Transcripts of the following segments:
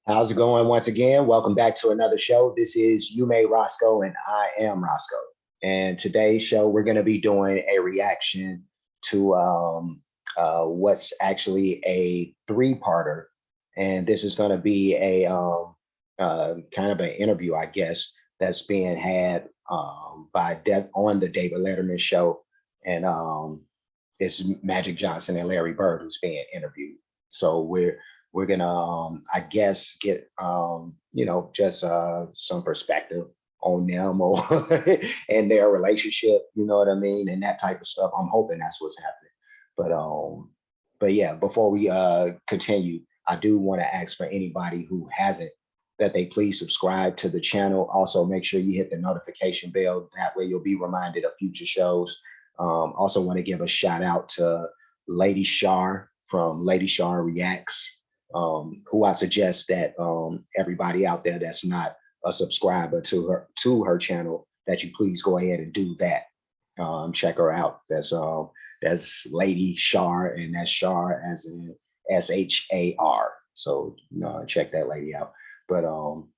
How's it going once again? Welcome back to another show. This is You Made Roscoe, and I am Roscoe. And today's show, we're going to be doing a reaction to what's actually a three-parter. And this is going to be a kind of an interview, I guess, that's being had on the David Letterman Show. And it's Magic Johnson and Larry Bird who's being interviewed. So we're gonna I guess get just some perspective on them or and their relationship, you know what I mean, and that type of stuff. I'm hoping that's what's happening. But yeah, before we continue, I do want to ask for anybody who hasn't that they please subscribe to the channel. Also, make sure you hit the notification bell. That way you'll be reminded of future shows. Also want to give a shout out to Lady Shar from Lady Shar Reacts, who I suggest that everybody out there that's not a subscriber to her channel, that you please go ahead and do that. Check her out. That's Lady Shar, and that's Shar as in SHAR. So check that lady out. But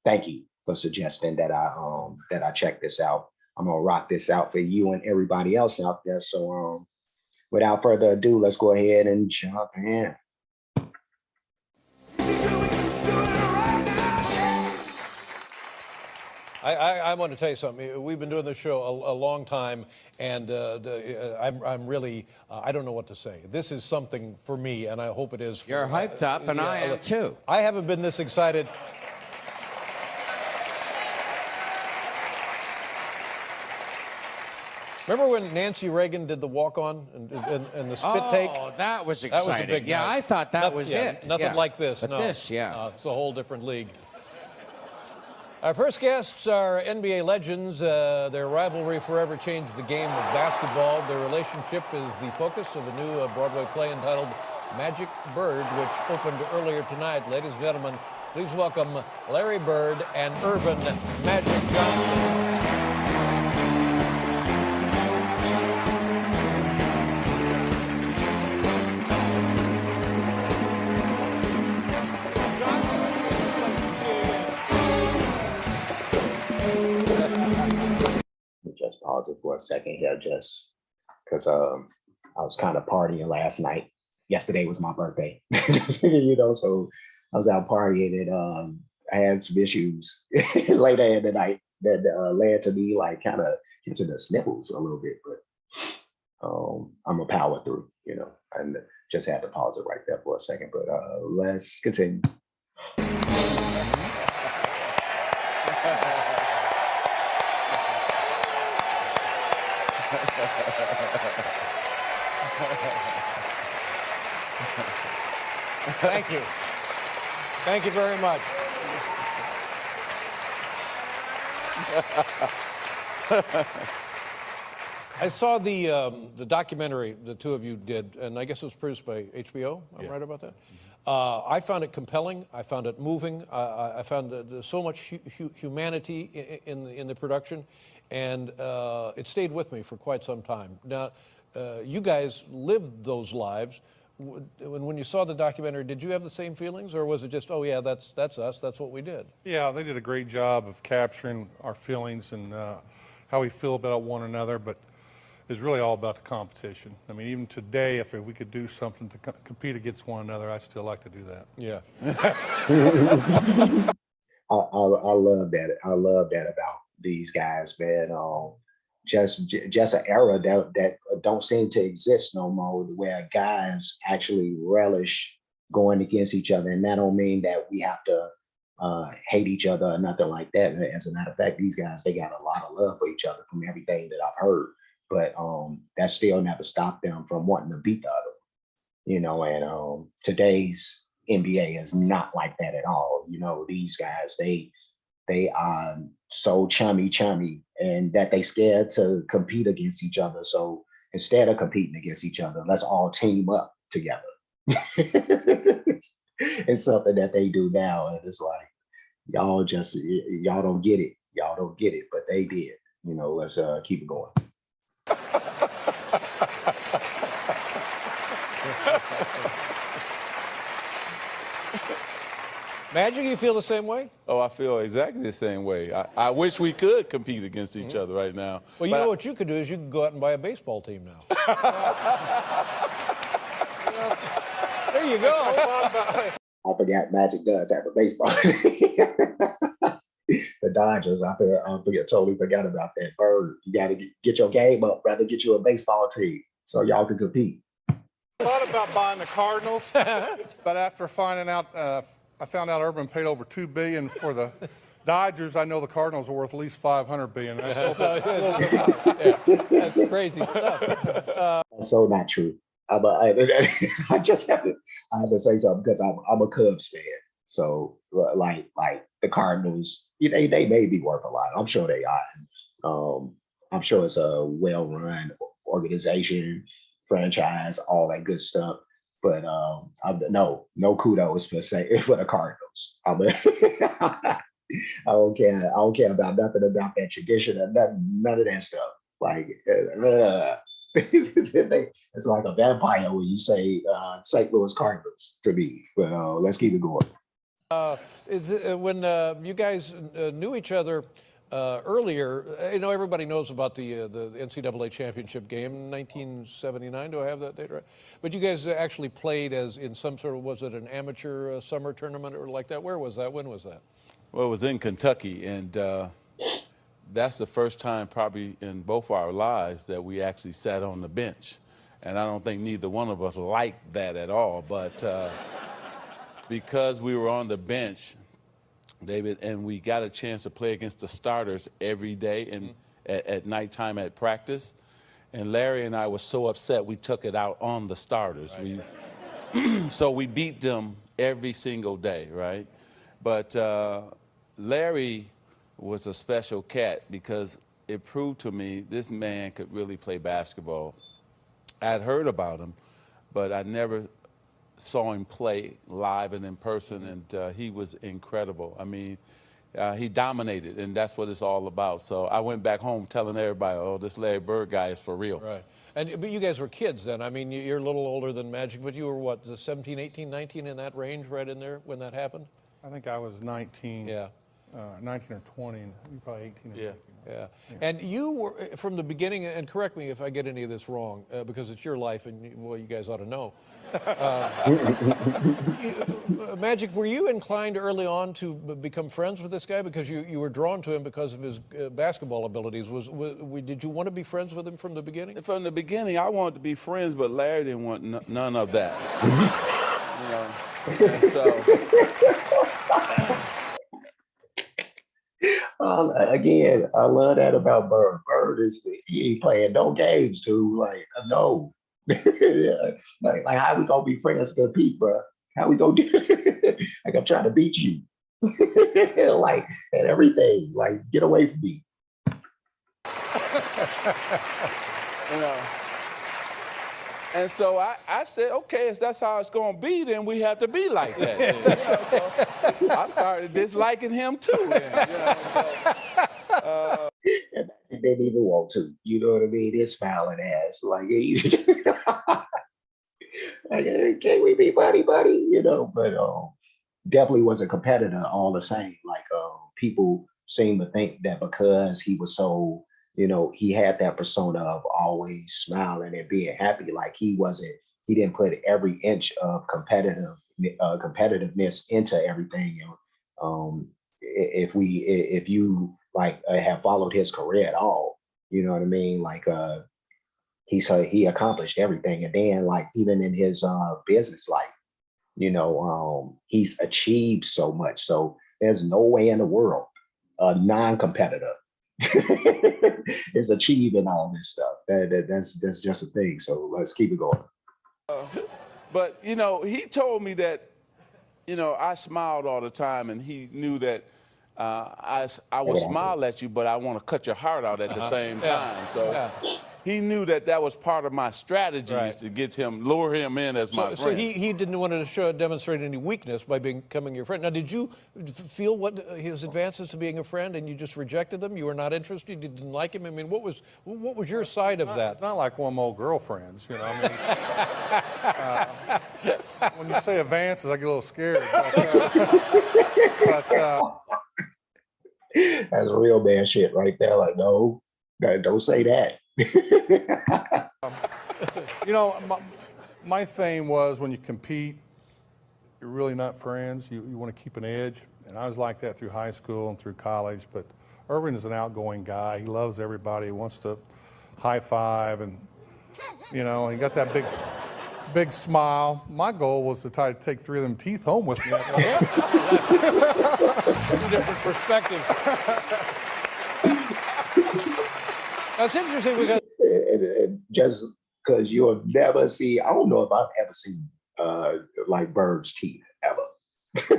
thank you for suggesting that I check this out. I'm gonna rock this out for you and everybody else out there. So without further ado, let's go ahead and jump in. I want to tell you something. We've been doing this show a long time, and I'm really, I don't know what to say. This is something for me, and I hope it is for You're hyped up, and I am too. I haven't been this excited. Remember when Nancy Reagan did the walk-on and the spit take? Oh, that was exciting. That was a big yeah, night. I thought that was it. Nothing like this. But no. this, yeah. It's a whole different league. Our first guests are NBA legends. Their rivalry forever changed the game of basketball. Their relationship is the focus of a new Broadway play entitled Magic Bird, which opened earlier tonight. Ladies and gentlemen, please welcome Larry Bird and Irvin Magic Johnson. Just pause it for a second here, just because I was kind of partying last night. Yesterday was my birthday, so I was out partying, and I had some issues later in the night that led to me like kind of catching the sniffles a little bit, but I'm a power through, and just had to pause it right there for a second. But let's continue. Thank you. Thank you very much. I saw the documentary the two of you did, and I guess it was produced by HBO. I'm right about that. I found it compelling. I found it moving. I found so much humanity in the production, and it stayed with me for quite some time. Now, you guys lived those lives. When you saw the documentary, did you have the same feelings, or was it just, oh yeah, that's us, that's what we did? Yeah, they did a great job of capturing our feelings and how we feel about one another, but it's really all about the competition. I mean, even today, if we could do something to compete against one another, I'd still like to do that. Yeah. I love that. I love that about these guys, man. Just an era that don't seem to exist no more, where guys actually relish going against each other, and that don't mean that we have to hate each other or nothing like that. As a matter of fact, these guys, they got a lot of love for each other from everything that I've heard. But that still never stopped them from wanting to beat the other, and today's NBA is not like that at all. These guys, they are so chummy, and that they scared to compete against each other. So instead of competing against each other, let's all team up together. It's something that they do now, and it's like y'all don't get it. Y'all don't get it, but they did. Let's keep it going. Magic, you feel the same way? Oh, I feel exactly the same way. I wish we could compete against each other right now. Well, you know what you could do is you could go out and buy a baseball team now. There you go. I forgot Magic does have a baseball. The Dodgers, totally forgot about that. Bird, you got to get your game up, brother. Get you a baseball team so y'all can compete. I thought about buying the Cardinals, but after finding out, I found out Urban paid over $2 billion for the Dodgers. I know the Cardinals are worth at least $500 billion. That's That's crazy stuff. That's so not true. I just have to say something because I'm a Cubs fan. So like the Cardinals, they may be worth a lot. I'm sure they are. I'm sure it's a well-run organization, franchise, all that good stuff. But no kudos for the Cardinals. I don't care. I don't care about nothing about that tradition or none of that stuff. Like it's like a vampire when you say St. Louis Cardinals to me. But let's keep it going. When you guys knew each other earlier, everybody knows about the NCAA championship game in 1979. Do I have that date right? But you guys actually played as in some sort of, was it an amateur summer tournament or like that? Where was that? When was that? Well, it was in Kentucky, and that's the first time probably in both our lives that we actually sat on the bench. And I don't think neither one of us liked that at all, but because we were on the bench, David, and we got a chance to play against the starters every day and at nighttime at practice. And Larry and I were so upset we took it out on the starters. Right. So we beat them every single day, right? But Larry was a special cat because it proved to me this man could really play basketball. I'd heard about him, but I never saw him play live and in person, and he was incredible. I mean, he dominated, and that's what it's all about. So I went back home telling everybody, oh, this Larry Bird guy is for real. Right. But you guys were kids then. I mean, you're a little older than Magic, but you were what, 17, 18, 19 in that range right in there when that happened? I think I was 19. Yeah. 19 or 20, and you probably 18 or 19. Yeah. And you were, from the beginning, and correct me if I get any of this wrong, because it's your life, and you guys ought to know. Magic, were you inclined early on to become friends with this guy because you were drawn to him because of his basketball abilities? Did you want to be friends with him from the beginning? From the beginning, I wanted to be friends, but Larry didn't want none of that. And so. Again, I love that about Bird. Bird he ain't playing no games, dude. Like, no. Yeah. Like how we gonna be friends, compete, bro? How we gonna do it? Like, I'm trying to beat you. Like, and everything. Like, get away from me. And so I said, okay, if that's how it's going to be, then we have to be like that. So I started disliking him too. And they didn't even want to. You know what I mean? This smiling ass. Like, like, can't we be buddy? But definitely was a competitor all the same. Like, people seem to think that because he was so, he had that persona of always smiling and being happy. Like he didn't put every inch of competitiveness into everything. If you like have followed his career at all, you know what I mean? Like he accomplished everything. And then like even in his business life, he's achieved so much. So there's no way in the world a non-competitor is achieving all this stuff. That's just a thing. So let's keep it going. But he told me that I smiled all the time, and he knew that I would smile at you, but I want to cut your heart out at the same time. So he knew that was part of my strategy, is to lure him in as my friend. So he didn't want to demonstrate any weakness by becoming your friend. Now, did you feel what his advances to being a friend, and you just rejected them? You were not interested. You didn't like him. I mean, what was your side of that? It's not like one of my old girgirlfriends, I mean. when you say advances, I get a little scared. That's real man shit right there. Like, no, don't say that. You know, my thing was when you compete, you're really not friends. You want to keep an edge. And I was like that through high school and through college. But Irvin is an outgoing guy. He loves everybody. He wants to high five. And, you know, he got that big smile. My goal was to try to take 3 of them teeth home with me. That's a different perspective. That's interesting because and just because you'll never see, I don't know if I've ever seen like Bird's teeth ever.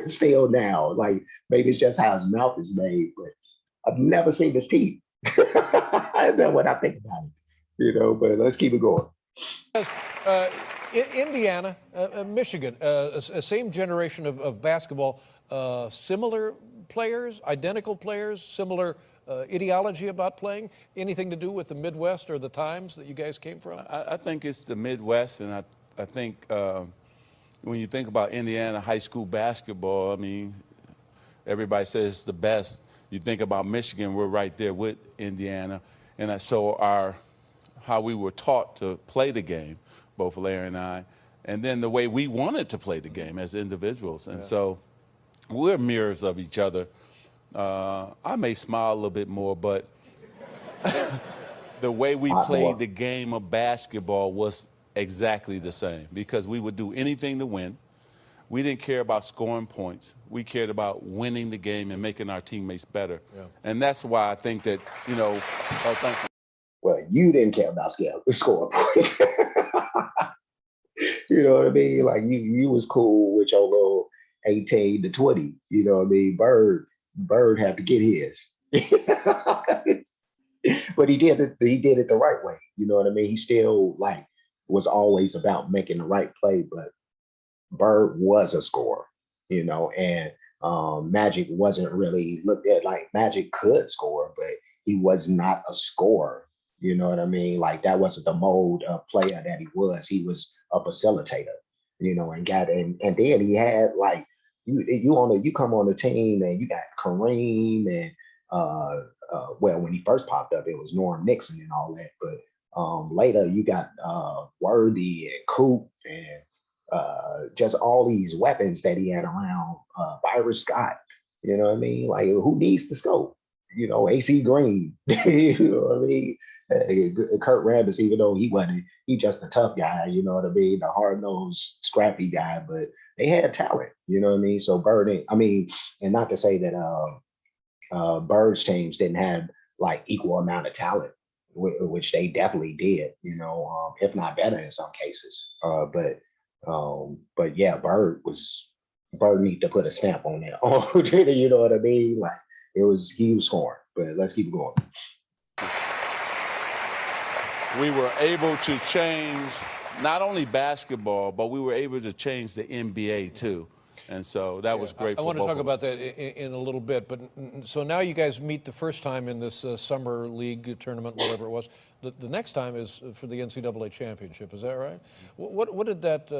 Still now, like maybe it's just how his mouth is made, but I've never seen his teeth. I know what I think about it, you know. But let's keep it going. Indiana, Michigan, same generation of basketball, similar players, identical players, similar ideology about playing. Anything to do with the Midwest or the times that you guys came from? I think it's the Midwest, and I think when you think about Indiana high school basketball, I mean, everybody says it's the best. You think about Michigan, we're right there with Indiana, and so how we were taught to play the game, both Larry and I, and then the way we wanted to play the game as individuals, and so we're mirrors of each other. I may smile a little bit more, but the way we played the game of basketball was exactly the same because we would do anything to win. We didn't care about scoring points. We cared about winning the game and making our teammates better. Yeah. And that's why I think that, you know, thank you. Well, you didn't care about scoring points. You know what I mean? Like you was cool with your little 18 to 20. You know what I mean? Bird had to get his. But he did it the right way. You know what I mean? He still like was always about making the right play, but Bird was a scorer, you know, and Magic wasn't really looked at like Magic could score, but he was not a scorer. You know what I mean? Like that wasn't the mode of player that he was. He was a facilitator, you know, and then he had like you come on the team and you got Kareem and well, when he first popped up, it was Norm Nixon and all that, but later you got Worthy and Coop and just all these weapons that he had around. Byron Scott, you know what I mean? Like who needs the scope? You know, AC Green, you know what I mean? Kurt Rambis, even though he just a tough guy, you know what I mean? The hard-nosed, scrappy guy, but they had talent, you know what I mean? So Bird, and not to say that Bird's teams didn't have like equal amount of talent, which they definitely did, you know, if not better in some cases. But yeah, Bird need to put a stamp on that. You know what I mean? Like he was scoring. But let's keep going. We were able to change not only basketball, but we were able to change the NBA too. And so that was great. I want to talk about that in a little bit. But so now you guys meet the first time in this summer league tournament, whatever it was. The next time is for the NCAA championship. Is that right? What did that?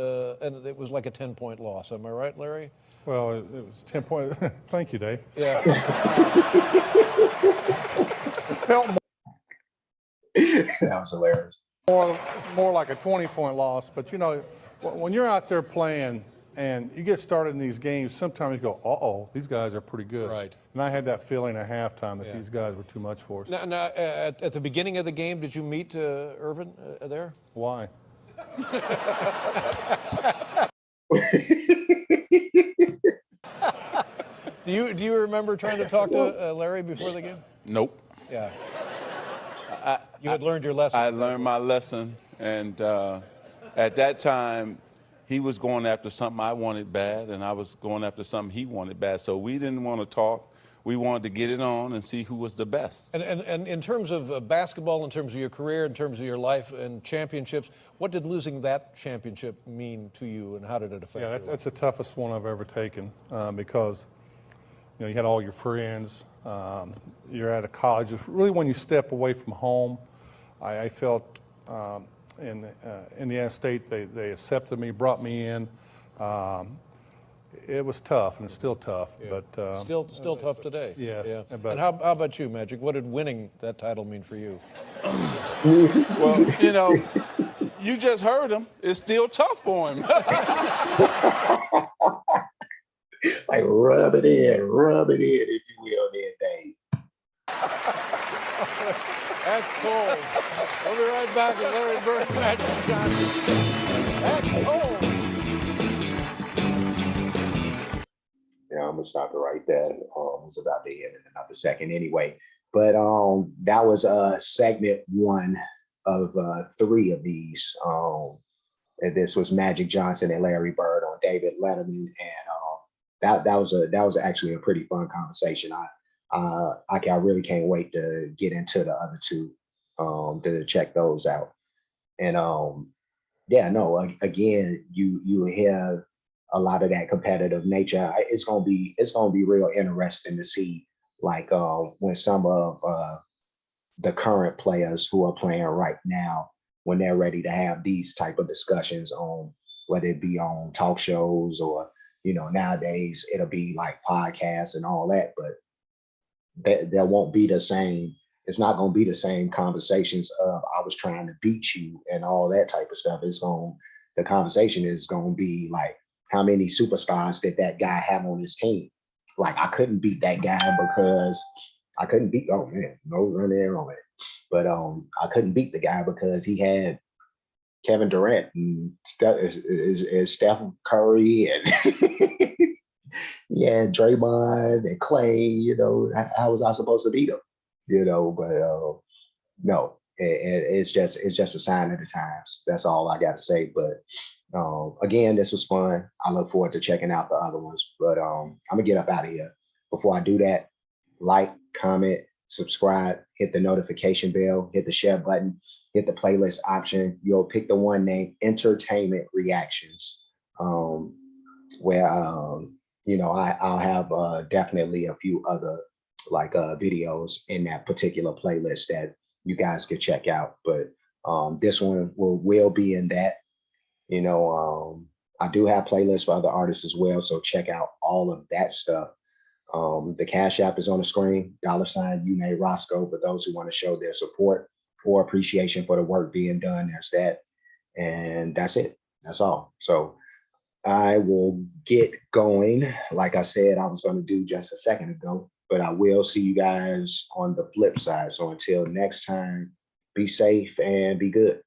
And it was like a 10-point loss. Am I right, Larry? Well, it was 10 points. Thank you, Dave. Yeah. It felt That was hilarious. more like a 20-point loss. But you know, when you're out there playing and you get started in these games, sometimes you go, "Uh-oh, these guys are pretty good." Right. And I had that feeling at halftime that these guys were too much for us. Now at the beginning of the game, did you meet Irvin there? Why? Do you remember trying to talk to Larry before the game? Nope. Yeah. You had learned your lesson. I learned my lesson, and at that time, he was going after something I wanted bad, and I was going after something he wanted bad. So we didn't want to talk. We wanted to get it on and see who was the best. And in terms of basketball, in terms of your career, in terms of your life and championships, what did losing that championship mean to you, and how did it affect you? Yeah, that's the toughest one I've ever taken because you know you had all your friends. You're at a college. It's really when you step away from home. I felt in Indiana State they accepted me, brought me in. It was tough, and it's still tough, but Still tough today. Yes, Yeah. but- And how about you, Magic? What did winning that title mean for you? Well, you know, you just heard him. It's still tough for him. Like rub it in, if you will, there, Dave. That's cold. We'll be right back with Larry Bird and Magic Johnson. That's cold. Yeah, I'm gonna stop it right there. It's about to end in another second anyway. But that was segment one of 3 of these. And this was Magic Johnson and Larry Bird on David Letterman, and that was actually a pretty fun conversation. I really can't wait to get into the other 2 to check those out. And yeah, no, again, you hear a lot of that competitive nature. It's gonna be real interesting to see, like when some of the current players who are playing right now, when they're ready to have these type of discussions on, whether it be on talk shows or, nowadays it'll be like podcasts and all that, but there won't be the same. It's not going to be the same conversations of I was trying to beat you and all that type of stuff. The conversation is going to be like, how many superstars did that guy have on his team? Like, I couldn't beat that guy because I couldn't beat, oh man, no run there on it. But I couldn't beat the guy because he had Kevin Durant and Steph Curry and yeah, Draymond and Clay. How was I supposed to beat him? But no, it's just a sign of the times. That's all I got to say. But again, this was fun. I look forward to checking out the other ones. But I'm gonna get up out of here. Before I do that, like, comment, subscribe, hit the notification bell, hit the share button, hit the playlist option. You'll pick the one named Entertainment Reactions, where I'll have definitely a few other videos in that particular playlist that you guys could check out. But this one will be in that. I do have playlists for other artists as well, so check out all of that stuff. The Cash App is on the screen, $ You May Roscoe, for those who want to show their support or appreciation for the work being done. There's that. And that's it. That's all. So I will get going. Like I said, I was going to do just a second ago, but I will see you guys on the flip side. So until next time, be safe and be good.